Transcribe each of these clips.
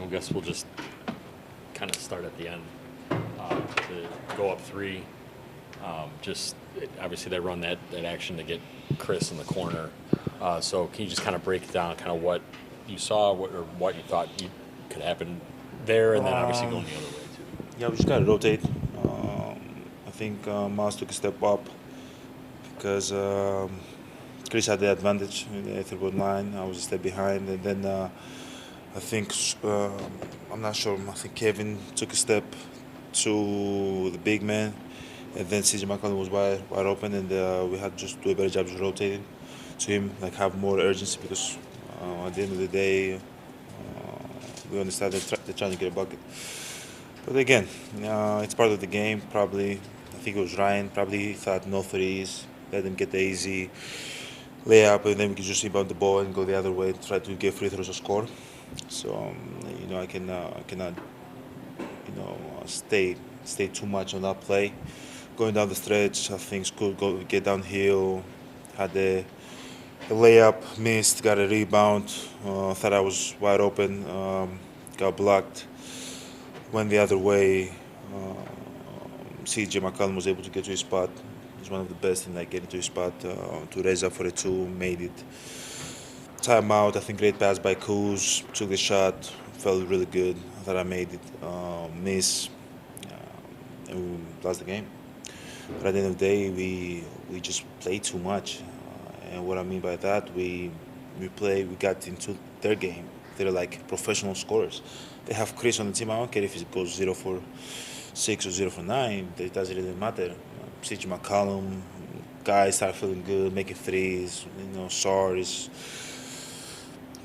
I guess we'll just kind of start at the end to go up three. Obviously they run that action to get Chris in the corner. So can you just kind of break down kind of what you saw or what you thought could happen there, and then obviously going the other way too? Yeah, we just got to rotate. I think Miles took a step up because Chris had the advantage in the third line. I was a step behind, and then I think I'm not sure. I think Kevin took a step to the big man, and then CJ McCollum was wide open, and we had to just do a better job just rotating to him, like have more urgency because at the end of the day, we understand they're trying to get a bucket. But again, it's part of the game. Probably, I think it was Ryan. Probably thought no threes, let them get the easy layup, and then we could just rebound the ball and go the other way, try to get free throws or score. So I cannot stay too much on that play. Going down the stretch, things could get downhill. Had the layup, missed, got a rebound. Thought I was wide open, got blocked. Went the other way. CJ McCollum was able to get to his spot. He's one of the best in getting to his spot to raise up for a two. Made it. Timeout. I think great pass by Kuz. Took the shot. Felt really good. I thought I made it. Miss. And we lost the game. But at the end of the day, we just played too much. And what I mean by that, we got into their game. They're like professional scorers. They have Chris on the team. I don't care if it goes 0 for 6 or 0 for 9. It doesn't really matter. CJ McCollum, guys start feeling good, making threes. Sar is,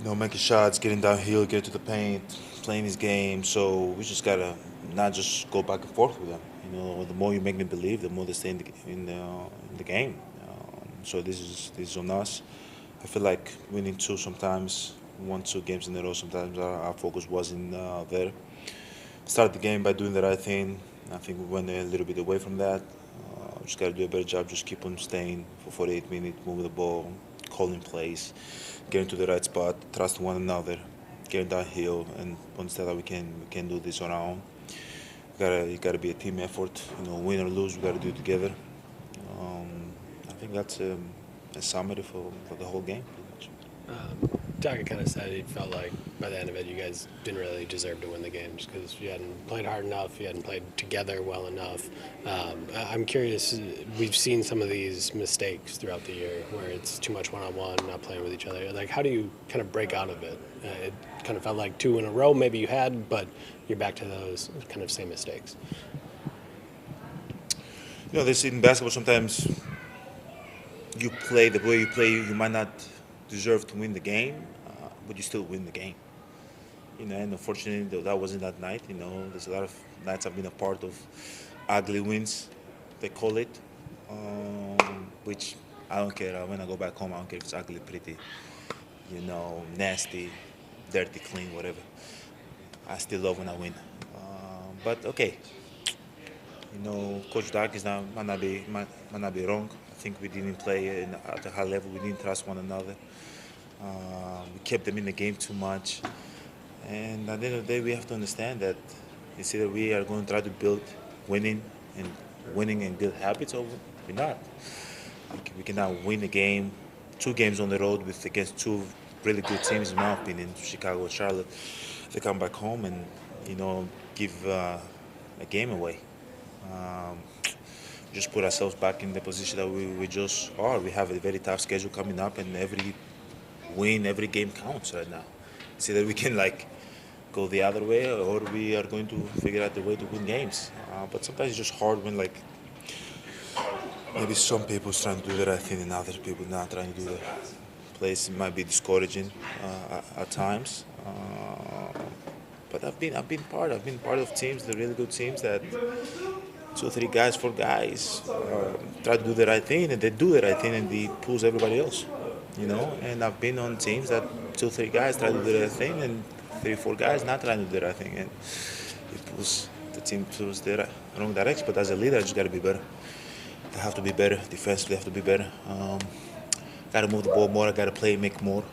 making shots, getting downhill, getting to the paint, playing his game. So we just gotta not just go back and forth with them. The more you make them believe, the more they stay in the game. So this is on us. I feel like winning two sometimes. 1-2 games in a row, sometimes our focus wasn't there. Started the game by doing the right thing. I think we went a little bit away from that. Just got to do a better job, just keep on staying for 48 minutes, moving the ball, calling plays, getting to the right spot, trust one another, getting downhill, and understand that we can do this on our own. It got to be a team effort. Win or lose, we got to do it together. I think that's a summary for the whole game, pretty much. Taka kind of said he felt like by the end of it, you guys didn't really deserve to win the game just because you hadn't played hard enough, you hadn't played together well enough. I'm curious, we've seen some of these mistakes throughout the year where it's too much one-on-one, not playing with each other. Like, how do you kind of break out of it? It kind of felt like 2 in a row maybe you had, but you're back to those kind of same mistakes. This in basketball sometimes you play the way you play, you might not deserve to win the game, but you still win the game. And unfortunately, that wasn't that night. There's a lot of nights I've been a part of ugly wins, they call it, which I don't care. When I go back home, I don't care if it's ugly, pretty, nasty, dirty, clean, whatever. I still love when I win. But okay, Coach Dark might not be wrong. I think we didn't play at a high level. We didn't trust one another. We kept them in the game too much. And at the end of the day, we have to understand that it's either we are going to try to build winning and good habits, or we're not. We cannot win a game, 2 games on the road against 2 really good teams, in my opinion, Chicago and Charlotte. They come back home and, give a game away. Just put ourselves back in the position that we just are. We have a very tough schedule coming up, and every game counts right now. It's either we can go the other way, or we are going to figure out the way to win games. But sometimes it's just hard when maybe some people trying to do the right thing and other people not trying to do the plays. It might be discouraging at times. But I've been part of teams, the really good teams that 2 or 3 guys, 4 guys try to do the right thing, and they do the right thing, and they push everybody else. And I've been on teams that 2 or 3 guys try to do the right thing, and 3 or 4 guys not trying to do the right thing, and it pulls the team towards the wrong direction. But as a leader, I just got to be better. I have to be better defensively. I have to be better. Got to move the ball more. I got to play, make more.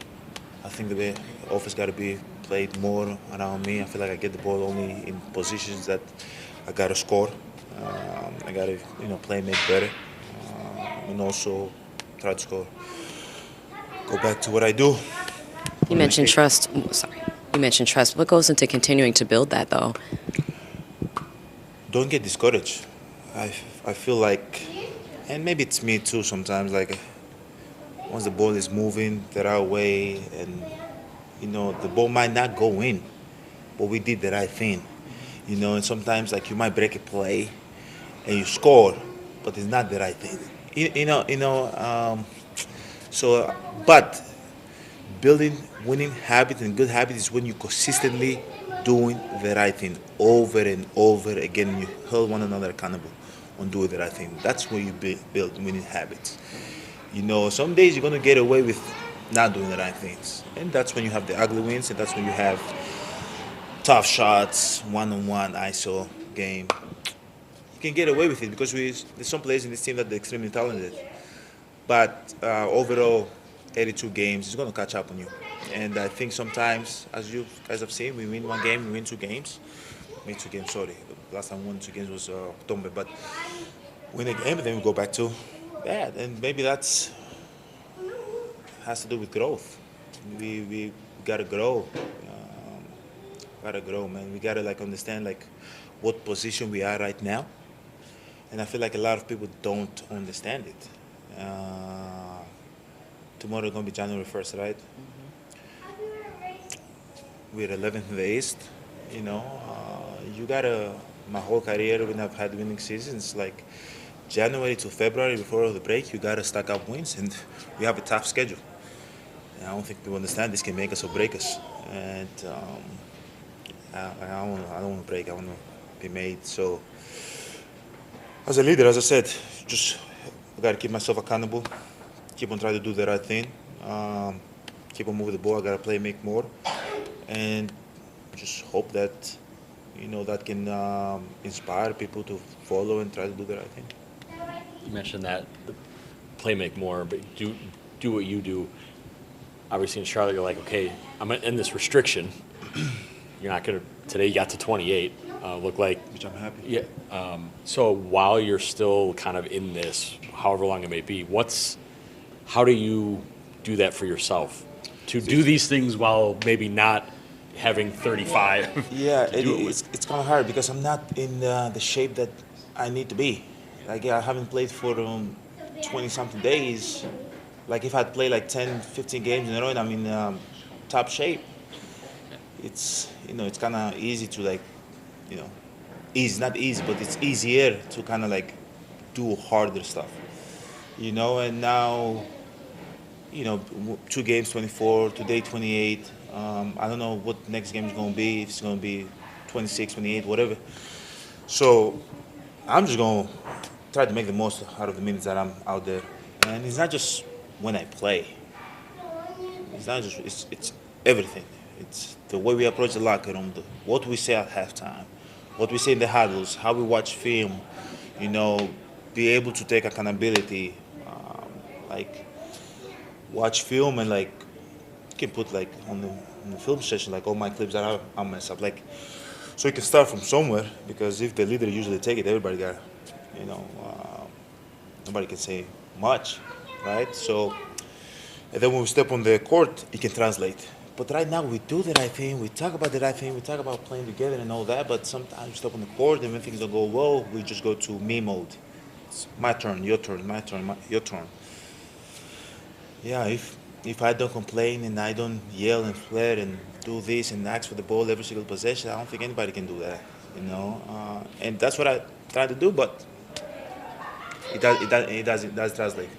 I think the offense got to be played more around me. I feel like I get the ball only in positions that I got to score. I got to play make better, and also try to score. Go back to what I do. You mentioned trust. Sorry. You mentioned trust. What goes into continuing to build that, though? Don't get discouraged. I feel like, and maybe it's me too sometimes, like once the ball is moving the right way and, the ball might not go in, but we did the right thing. And sometimes like you might break a play and you score, but it's not the right thing. But building winning habits and good habits is when you consistently doing the right thing over and over again, and you hold one another accountable on doing the right thing. That's where you build winning habits. Some days you're gonna get away with not doing the right things, and that's when you have the ugly wins, and that's when you have tough shots, one-on-one ISO game. You can get away with it because there's some players in this team that are extremely talented. But overall, 82 games is going to catch up on you. And I think sometimes, as you guys have seen, we win one game, we win 2 games. Win 2 games, sorry. The last time we won 2 games was October. But win a game, and then we go back to that. And maybe that's has to do with growth. We got to grow. Gotta grow, man. We gotta understand what position we are right now, and I feel like a lot of people don't understand it. Tomorrow gonna be January 1st, right? We're 11th in the East. You gotta. My whole career when I've had winning seasons, like January to February before the break, you gotta stack up wins, and we have a tough schedule. And I don't think people understand this can make us or break us, and. I don't want to break. I want to be made. So, as a leader, as I said, just I got to keep myself accountable. Keep on trying to do the right thing. Keep on moving the ball. I got to play, make more, and just hope that that can inspire people to follow and try to do the right thing. You mentioned that the play, make more, but do what you do. Obviously, in Charlotte, you're like, okay, I'm gonna end this restriction. You're not going to – today you got to 28, look like – Which I'm happy. Yeah. So while you're still kind of in this, however long it may be, how do you do that for yourself? To do these things while maybe not having 35? Yeah, it's kind of hard because I'm not in the shape that I need to be. Like, I haven't played for 20-something days. Like, if I'd play 10, 15 games in a row and I'm in top shape, it's it's kind of easy to easy, not easy, but it's easier to kind of do harder stuff, and now 2 games 24, today 28. I don't know what next game is going to be, if it's going to be 26, 28, whatever. So I'm just going to try to make the most out of the minutes that I'm out there, and it's not just when I play. It's not just it's everything. It's the way we approach the locker room, what we say at halftime, what we say in the huddles, how we watch film, be able to take accountability, watch film and you can put on the film session all my clips that I mess up, so you can start from somewhere, because if the leader usually take it, everybody got, nobody can say much, right? So, and then when we step on the court, it can translate. But right now we do the right thing, we talk about the right thing, we talk about playing together and all that, but sometimes we step on the court and when things don't go well, we just go to me mode. It's my turn, your turn, my turn, your turn. Yeah, if I don't complain and I don't yell and flare and do this and ask for the ball every single possession, I don't think anybody can do that, and that's what I try to do, but it does translate.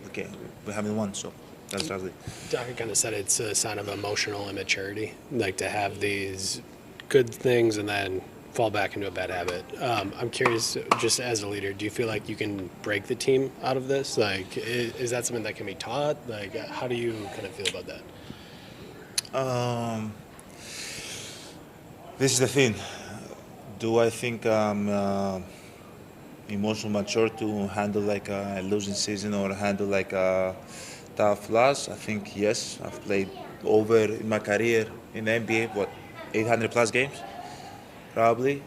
Okay, we haven't won, so. That's translate. Doctor kind of said it's a sign of emotional immaturity, to have these good things and then fall back into a bad habit. I'm curious, just as a leader, do you feel like you can break the team out of this? Is that something that can be taught? How do you kind of feel about that? This is the thing. Do I think I'm emotional mature to handle a losing season or handle a tough loss? I think yes. I've played over in my career in the NBA, 800 plus games, probably.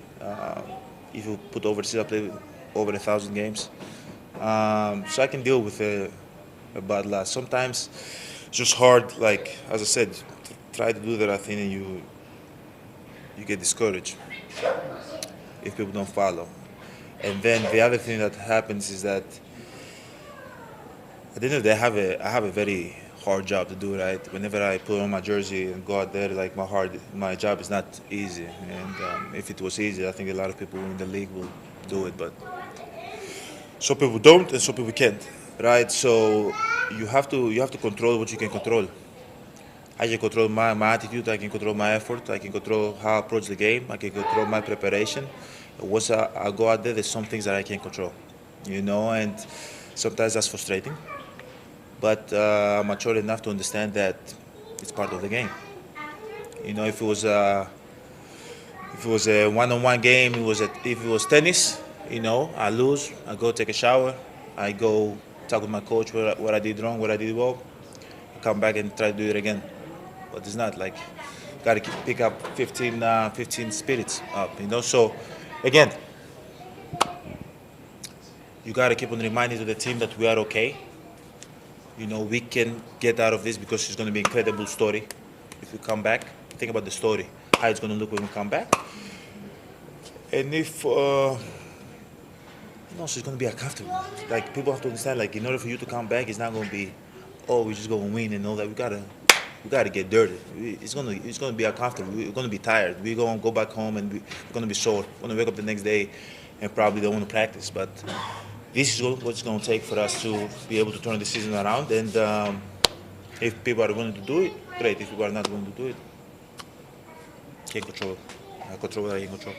If you put overseas, I played over 1,000 games. So I can deal with a bad loss. Sometimes it's just hard, like, as I said, try to do the right thing and you get discouraged if people don't follow. And then the other thing that happens is that at the end of the day, I have a very hard job to do, right? Whenever I put on my jersey and go out there, like my job is not easy. And if it was easy, I think a lot of people in the league will do it. But some people don't, and some people can't, right? So you have to control what you can control. I can control my attitude. I can control my effort. I can control how I approach the game. I can control my preparation. Once I go out there, there's some things that I can't control, and sometimes that's frustrating. But I'm mature enough to understand that it's part of the game. If it was a one-on-one game, if it was tennis, I lose. I go take a shower. I go talk with my coach what I did wrong, what I did well. I come back and try to do it again. But it's not like got to pick up 15 spirits up. So again, you got to keep on reminding to the team that we are okay. We can get out of this because it's going to be an incredible story if we come back. Think about the story, how it's going to look when we come back. And if, so it's going to be uncomfortable. Like, people have to understand, like, in order for you to come back, it's not going to be, we're just going to win and all that. We gotta get dirty. It's gonna be uncomfortable. We're gonna be tired. We're gonna go back home and we're gonna be sore. We're gonna wake up the next day and probably don't want to practice. But this is what it's gonna take for us to be able to turn the season around. And if people are going to do it, great. If people are not going to do it, can't control. I control what I can control.